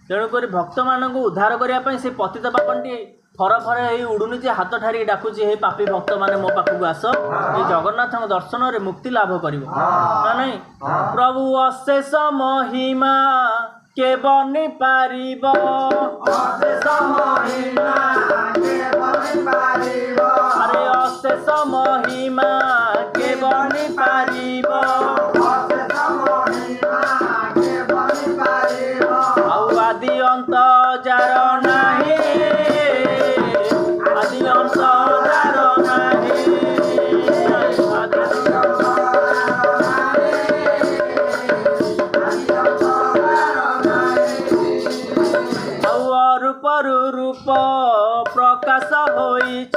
तेणुक भक्त मानक उद्धार करने से पतित पापनटी थर थर उड़ुनी जे हाथ ठारी डाकुची हे पापी भक्त माने मो पाखक आस ये जगन्नाथ दर्शन रे मुक्ति लाभ कर नहीं प्रभु अशेष महिमा के बनी पारिब अरे अशेष महिमा के बनी पारिब आदि अंत जार नाही आदि अंत जार नाही रूप रूप प्रकाश होइछ